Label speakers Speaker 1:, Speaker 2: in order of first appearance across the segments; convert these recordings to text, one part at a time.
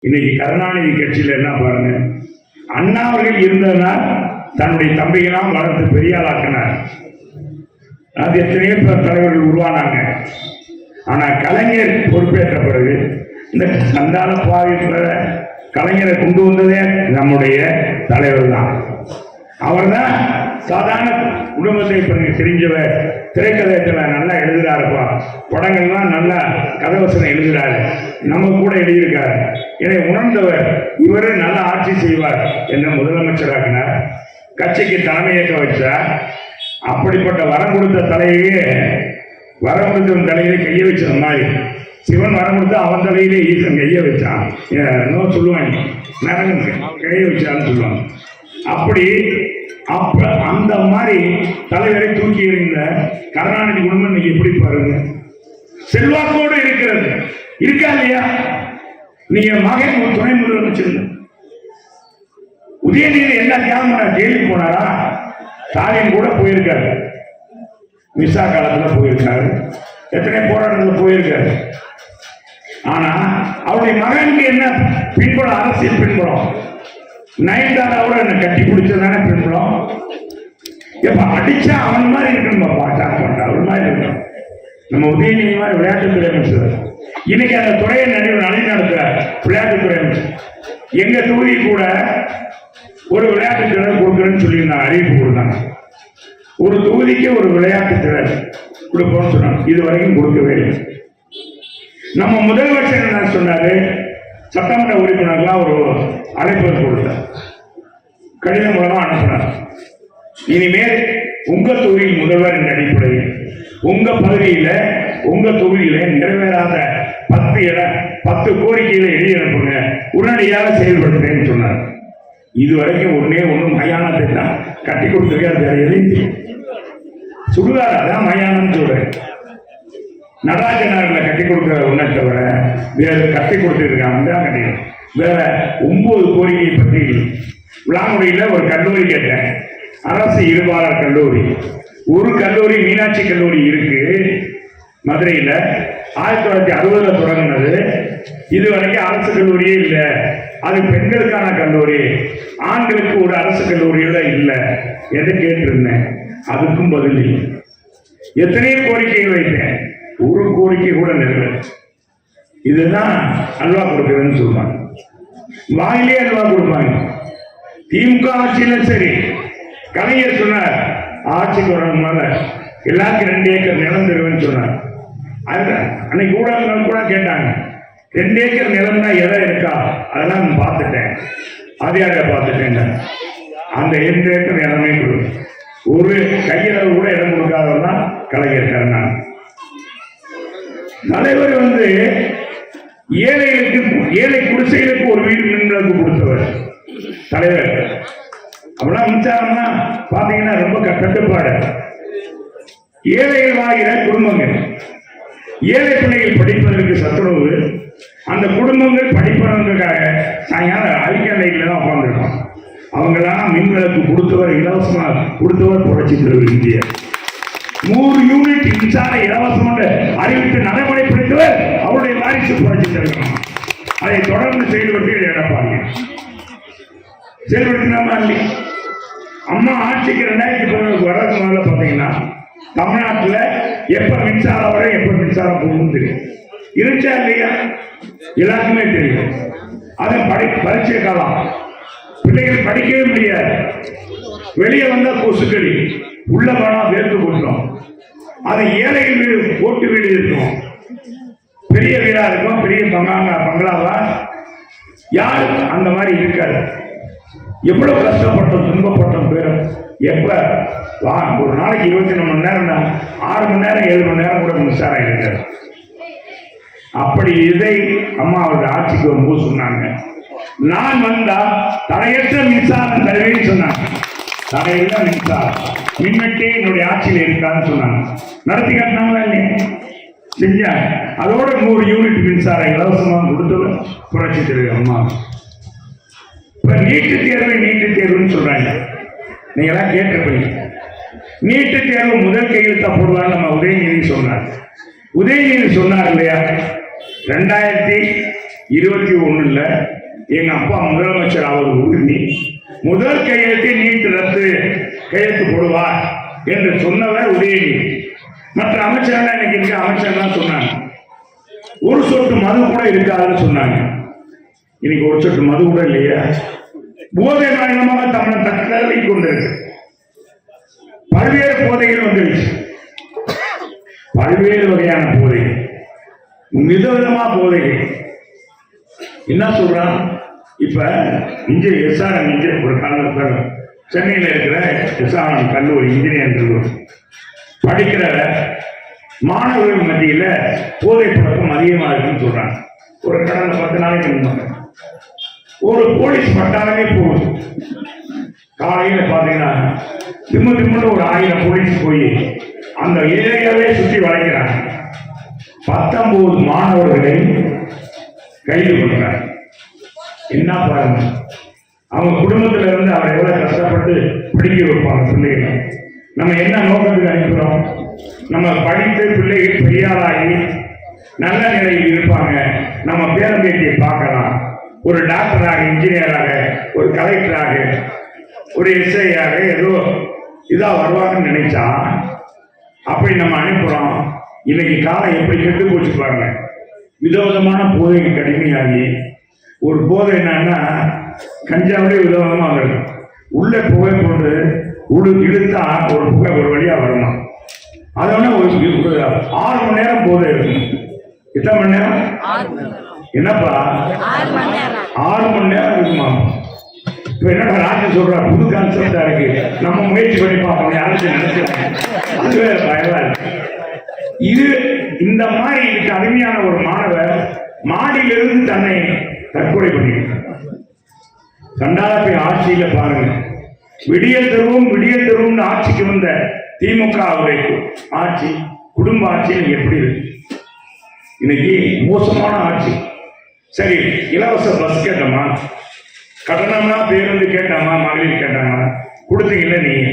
Speaker 1: இன்னைக்கு கருணாநிதி கட்சியில் என்ன பாருங்க, அண்ணா அவர்கள் இருந்ததுனால் தன்னுடைய தம்பிகளாம் வளர்த்து பெரியாளாக்கினார். அது எத்தனையோ தலைவர்கள் உருவானாங்க. ஆனா கலைஞர் பொறுப்பேற்ற பிறகு இந்த சந்தான பாவி கலைஞரை கொண்டு வந்ததே நம்முடைய தலைவர் தான். அவர் தான் சாதாரண குடும்பத்தை தெரிஞ்சவர், திரைக்கதைகள் நல்லா எழுதுறாருப்பா, படங்கள்லாம் நல்லா கதவசனம் எழுதுறாரு, நம்ம கூட எழுதியிருக்காரு என உணர்ந்தவர். இவரு நல்லா ஆட்சி செய்வார் என்ற முதலமைச்சராக்கினார். கட்சிக்கு தலைமையேற்க வச்சார். அப்படிப்பட்ட வரம் கொடுத்த தலையே வரம் கொடுத்த தலையிலே கையை வச்ச மாதிரி சிவன் வரம் கொடுத்து அவன் தலையிலே ஈசன் கையை வச்சான். இன்னும் சொல்லுவாங்க நரகன் கையை வச்சான்னு சொல்லுவாங்க. அப்படி அந்த மாதிரி தலைவரை தூக்கி எறிந்த கருணாநிதி குடும்பம் இன்னைக்கு எப்படி பாருங்க, செல்வாக்கோடு இருக்கிறது இருக்கா இல்லையா? நீங்க மகன் ஒரு துணை முதலமைச்சர் உதயநிதி என்ன தியாகம் ஜெயிலுக்கு போனாரா? ஸ்டாலின் கூட போயிருக்காரு, விசா காலத்துல போயிருக்காரு, எத்தனை போராட்டத்தில் போயிருக்காரு. ஆனா அவருடைய மகனுக்கு என்ன பின்புலம், அரசியல் பின்புலம். நயன்தாராவோட என்ன கட்டி பிடிச்சதானே பின்புலம். எப்ப அடிச்சா அவன் மாதிரி இருக்கணும், அவன் மாதிரி இருக்கணும். நம்ம உதயநிதி மாதிரி விளையாட்டுத்துறை அமைச்சர் இன்னைக்கு அந்த துறையை நடத்துற விளையாட்டுத்துறை அமைச்சர். எங்க தொகுதி கூட ஒரு விளையாட்டு திறன் கொடுக்குறேன்னு சொல்லி நான் அறிவிப்பு கொடுத்தாங்க. ஒரு தொகுதிக்கு ஒரு விளையாட்டு திறன் கொடுப்போம்னு சொன்னாங்க. இதுவரைக்கும் கொடுக்கவே இல்லை. நம்ம முதலமைச்சர் என்ன சொன்னாரு, சட்டமன்ற உறுப்பினர்களாக ஒரு அழைப்பு கொடுத்தார், கடிதம் மூலமா அனுப்பினார். இனிமேல் உங்க தொகுதியில் முதல்வர் என்ற அடிப்படையில் உங்க பகுதியில உங்க தொகுதியில நிறைவேறாத 10 கோரிக்கைகளை எழுதி அனுப்புங்க, உடனடியாக செயல்படுத்துறேன்னு சொன்னார். இதுவரைக்கும் ஒண்ணு மயானத்தை தான் கட்டி கொடுத்துருக்காரு. சுடுகாடு அதான் மயானம் சொல்றேன். நடராஜனார்ல கட்டி கொடுக்கிற ஒன்றை தவிர வேற கட்டி கொடுத்துருக்காங்க. வேற 9 கோரிக்கை பற்றி விழாமுறையில ஒரு கல்லூரி கேட்டேன், அரசு இருபாலர் கல்லூரி. ஒரு கல்லூரி மீனாட்சி கல்லூரி இருக்கு மதுரையில், 1960 தொடங்கினது. இதுவரைக்கும் அரசு கல்லூரியே இல்லை. அது பெண்களுக்கான கல்லூரி, ஆண்களுக்கு ஒரு அரசு கல்லூரியில இல்லை என்று கேட்டிருந்தேன். அதுக்கும் பதில் இல்லை. எத்தனையோ கோரிக்கைகள் வைத்தேன், ஒரு கோரிக்கை கூட நிறைவேற. இதுதான் அல்வா கொடுக்குறதுன்னு சொல்லுவாங்க, வாயிலே அல்வா கொடுப்பாங்க. திமுக ஆட்சியிலும் சரி, கலைஞர் சொன்னார் ஆட்சிக்கு வரணும்னால எல்லாருக்கும் 2 ஏக்கர் நிலம் தருவேன்னு சொன்னார். அன்னைக்கு ஊடகங்கள் கூட கேட்டாங்க, 2 ஏக்கர் நிலம் தான் எதை இருக்கா, அதெல்லாம் நான் பார்த்துட்டேன், அதிகாரியை பார்த்துட்டேன். அந்த 2 ஏக்கர் நிலமே கொடு, ஒரு கையளவு கூட இடம் கொடுக்காதவதான் கலைஞர் கருணாநிதி. தலைவர் ஏழை குடிசைகளுக்கு ஒரு வீடு மின்விளக்கு கொடுத்தவர் தலைவர். அப்படின்னா மின்சாரம்னா பாத்தீங்கன்னா ரொம்ப கட்டுப்பாடு. ஏழைகள் ஆகிற குடும்பங்கள், ஏழை பிள்ளைகள் படிப்பதற்கு சத்துணவு, அந்த குடும்பங்கள் படிப்பதற்காக சாயங்காலம் அரிக்கலையில தான் உட்கார்ந்துருக்கோம். அவங்கெல்லாம் மின்விளக்கு கொடுத்தவர், இலவசமாக கொடுத்தவர் புரட்சி தலைவர் இந்திய. 100 யூனிட் மின்சார இலவசம் அறிவித்து நடைமுறைப்படுத்தவர் அவருடைய வாரிசு புரட்சி தலைவர். அதை தொடர்ந்து செயல்படுத்தி எடப்பாடி செயல்படுத்தினாமா இல்லையா? அம்மா ஆட்சிக்கு 2011 வரதுக்கு முதல்ல பார்த்தீங்கன்னா தமிழ்நாட்டில் எப்ப மின்சாரம் வர எப்ப மின்சாரம் போகும் தெரியும், இருந்துச்சா இல்லையா? எல்லாருக்குமே தெரியும். அது பரீட்சை காலம், பிள்ளைகள் படிக்கவே முடியாது. வெளியே வந்தா கொசுக்களி, உள்ள போனா வேர்த்து கொட்டணும். அது ஏழைகள் வீடு, ஓட்டு வீடு இருக்கும், பெரிய வீடா இருக்கும், பெரிய பங்களாவா, யாரு அந்த மாதிரி இருக்காது. எவ்வளவு கஷ்டப்பட்டோம், துன்பப்பட்டோம் பேரும். எப்ப ஒரு நாளைக்கு 24 மணி நேரம், 6 மணி நேரம் 7 மணி நேரம் கூட மின்சாரம் இருக்காது. அப்படி இதை அம்மா அவருடைய ஆட்சிக்கு வரும்போது சொன்னாங்க, நான் வந்தா தடையற்ற மின்சாரம் தருவேன்னு சொன்னாங்க. தடையில்ல மின்சாரம் மின்வெட்டே என்னுடைய ஆட்சியில் இருக்கான்னு சொன்னாங்க. நடத்தி காட்டினாங்களா இல்லையா? செஞ்சாங்க. அதோட 100 யூனிட் மின்சாரம் இலவசமாக கொடுத்தவர் புரட்சி தலைவர் அம்மா. இப்ப நீட்டு தேர்வுன்னு சொல்றாங்க. நீங்க எல்லாம் கேட்டிருப்பீங்க. நீட்டு தேர்வு முதல் கையெழுத்தா போடுவாங்க நம்ம உதயநிதி சொன்னார். உதயநிதி சொன்னார் இல்லையா, 2000 21 எங்க அப்பா முதலமைச்சர் ஆவது உறுதி, முதல் கையெழுத்தை நீட் ரத்து கையெழுத்து போடுவார் என்று சொன்னவர் உதயநிதி. மற்ற அமைச்சர்கள் இன்னைக்கு இருக்க அமைச்சர் தான் சொன்னாங்க. ஒரு சொட்டு மது கூட இருக்காதுன்னு சொன்னாங்க. இன்னைக்கு ஒரு சொட்டு மது கூட இல்லையா? போதை மயமாக தமிழன் தக்கலை கொண்டிருக்கு. பல்வேறு போதைகள் வந்துருச்சு, பல்வேறு வகையான போதைகள், விதவிதமா போதைகள். என்ன சொல்றான் இப்ப இங்க எஸ்ஆர்எம் ஒரு காலத்தில் சென்னையில் இருக்கிற எஸ்ஆர்எம் கல்லூரி இன்ஜினியர் படிக்கிற மாணவர்கள் மத்தியில போதை பழக்கம் அதிகமா இருக்குன்னு சொல்றாங்க. ஒரு கடந்த 10 நாளைக்கு முன்னாடி ஒரு போலீஸ் பட்டாளமே போகுது. காலையில பாத்தீங்கன்னா திம்முன்னு ஒரு 1000 போலீஸ் போய் அந்த ஏரியாவே சுற்றி வளைக்கிறாங்க. 19 மாணவர்களை கைது பண்றாங்க. என்ன பாருங்க, அவங்க குடும்பத்துல இருந்து அவர் எவ்வளவு கஷ்டப்பட்டு படிக்க வைப்பாங்க பிள்ளைகளை. நம்ம என்ன நோக்கத்துக்கு அனுப்புறோம்? நம்ம படித்து பிள்ளைகள் பெரியாராகி நல்ல நிலையில் இருப்பாங்க, நம்ம பேரம்பேட்டியை பார்க்கலாம், ஒரு டாக்டராக, இன்ஜினியராக, ஒரு கலெக்டராக, ஒரு எஸ்ஐயாக ஏதோ இதா வருவாங்கன்னு நினைச்சா அப்படி நம்ம அனுப்புறோம். இன்னைக்கு காலம் எப்படி கெட்டு போச்சு பாருங்க. விதவிதமான போதைக்கு கடுமையாகி ஒரு போதை என்னன்னா கஞ்சாவிலே விதவிதமாக இருக்கும். உள்ள புகை போட்டு இழுத்தா ஒரு புகை ஒரு வழியா வருமா. அதோட ஒரு 6 மணி நேரம் போதை இருக்கும். எத்தனை மணி நேரம்? என்னப்பா 6 மணி நேரம் இருக்குமா? இப்ப என்னடா ராஜா சொல்ற புது கான்செப்டா இருக்கு, நம்ம முயற்சி பண்ணி பார்ப்போம் யாரும் நினைச்சாங்க. அதுவே பயமா இருக்கு. இது இந்த மாதிரி இதுக்கு அருமையான ஒரு மாணவர் மாடியிலிருந்து தன்னை தற்கொலை பண்ணிக்கிறார். கண்டாலப்பை ஆட்சியில பாருங்க, விடிய தெருவும் ஆட்சிக்கு வந்த திமுக ஆட்சி குடும்ப ஆட்சியில் எப்படி இருக்கு? இன்னைக்கு மோசமான ஆட்சி. சரி, இலவச பஸ் கேட்டோமா, கட்டணம்னா பேருந்து கேட்டாமா, மகளிர் கேட்டாமா, கொடுத்தீங்கல்ல. நீங்க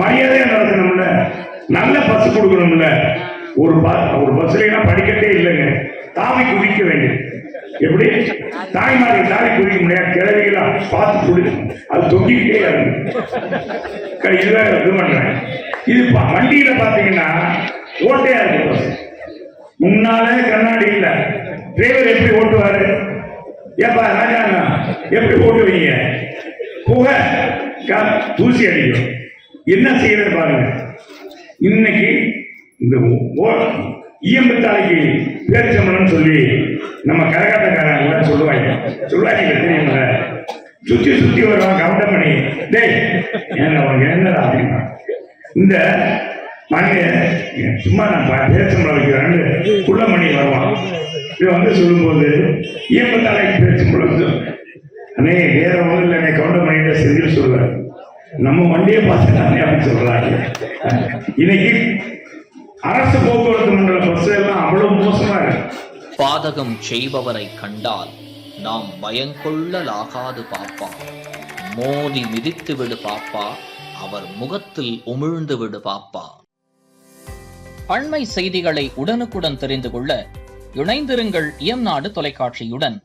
Speaker 1: மரியாதையா நடத்தணும்ல, நல்ல பஸ் கொடுக்கணும்ல. ஒரு பஸ்ல படிக்கட்டே இல்லைங்க, தாவி குதிக்க வேண்டியது. எப்படி தாய்மார்கள் தாவி குதிக்க முடியாது, கிழவிகளா பார்த்து குடி, அது தொங்கிக்கிட்டே இதுதான் இது பண்றேன். இது வண்டியில பாத்தீங்கன்னா ஓட்டையா இருக்கு பஸ், முன்னாலே கண்ணாடி இல்ல. டிரைவர் எப்படி ஓட்டுவாரு? ஏப்பா ராஜாங்க எப்படி ஓட்டுவீங்க? புகை தூசி அடிக்கும். என்ன செய்யறது பாருங்க. இன்னைக்கு இந்த ஈயம்பு தலைக்கு பேரிச்சம்பளம்னு சொல்லி நம்ம கரகாட்டக்காரங்க கூட சொல்லுவாங்க தெரியுங்கள. சுத்தி வருவான் கவுண்டம் பண்ணி, டேய் என்னடா அப்படின்னா இந்த மணி சும்மா நான் பேரிச்சம்பளம் வைக்கிறேன்னு குள்ள மணி வருவான். இது வந்து சொல்லும்போது ஈயம்பு தலைக்கு பேரிச்சம்பளம் அண்ணே வேற ஒன்றும் இல்லை, கவுண்டம் பண்ணிட்டு செஞ்சு சொல்லுவார். நம்ம வண்டியை பார்த்துட்டானே அப்படின்னு சொல்றாங்க. இன்னைக்கு அரசு போக்குவரத்து மண்டல பஸ் எல்லாம் அவ்வளவு மோசமா இருக்கு.
Speaker 2: பாதகம் செய்பவரை கண்டால் நாம் பயங்கொள்ளலாகாது பாப்பா, மோதி மிதித்து விடு பாப்பா, அவர் முகத்தில் உமிழ்ந்து விடு பாப்பா. அண்மை செய்திகளை உடனுக்குடன் தெரிந்து கொள்ள இணைந்திருங்கள் இயம்நாடு தொலைக்காட்சியுடன்.